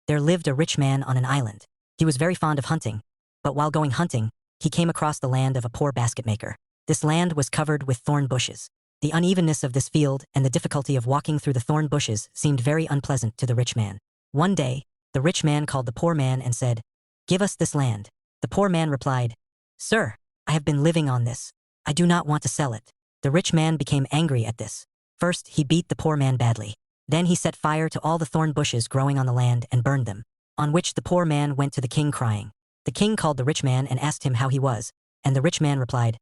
there lived a rich man on an island. He was very fond of hunting, but while going hunting, he came across the land of a poor basket maker. This land was covered with thorn bushes. The unevenness of this field and the difficulty of walking through the thorn bushes seemed very unpleasant to the rich man. One day, the rich man called the poor man and said, "Give us this land." The poor man replied, "Sir, I have been living on this. I do not want to sell it." The rich man became angry at this. First, he beat the poor man badly. Then he set fire to all the thorn bushes growing on the land and burned them, on which the poor man went to the king crying. The king called the rich man and asked him how he was, and the rich man replied,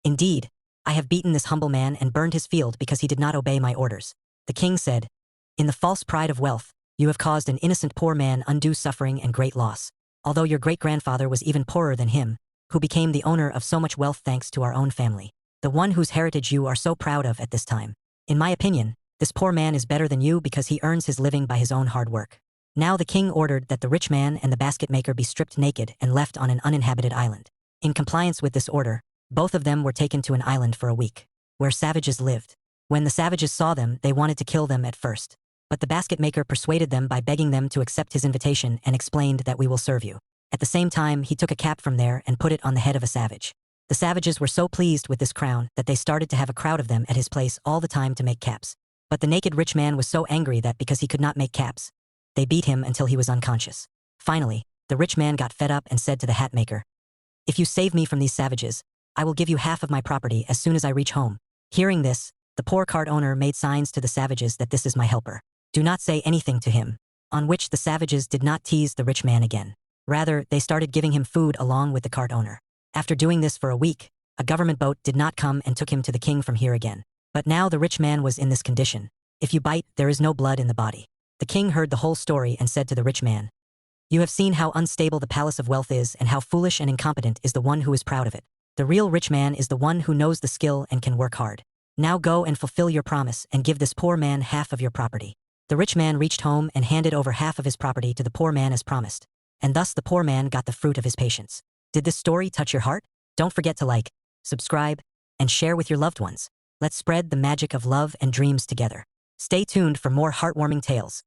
"Indeed, I have beaten this humble man and burned his field because he did not obey my orders." The king said, "In the false pride of wealth, you have caused an innocent poor man undue suffering and great loss, although your great-grandfather was even poorer than him, who became the owner of so much wealth thanks to our own family, the one whose heritage you are so proud of at this time. In my opinion, this poor man is better than you because he earns his living by his own hard work." Now the king ordered that the rich man and the basket maker be stripped naked and left on an uninhabited island. In compliance with this order, both of them were taken to an island for a week, where savages lived. When the savages saw them, they wanted to kill them at first, but the basket maker persuaded them by begging them to accept his invitation and explained that "we will serve you." At the same time, he took a cap from there and put it on the head of a savage. The savages were so pleased with this crown that they started to have a crowd of them at his place all the time to make caps. But the naked rich man was so angry that because he could not make caps, they beat him until he was unconscious. Finally, the rich man got fed up and said to the hat maker, "If you save me from these savages, I will give you half of my property as soon as I reach home." Hearing this, the poor cart owner made signs to the savages that "This is my helper. Do not say anything to him," on which the savages did not tease the rich man again. Rather, they started giving him food along with the cart owner. After doing this for a week, a government boat did not come and took him to the king from here again. But now the rich man was in this condition. If you bite, there is no blood in the body. The king heard the whole story and said to the rich man, "You have seen how unstable the palace of wealth is and how foolish and incompetent is the one who is proud of it. The real rich man is the one who knows the skill and can work hard. Now go and fulfill your promise and give this poor man half of your property." The rich man reached home and handed over half of his property to the poor man as promised, and thus the poor man got the fruit of his patience. Did this story touch your heart? Don't forget to like, subscribe, and share with your loved ones. Let's spread the magic of love and dreams together. Stay tuned for more heartwarming tales.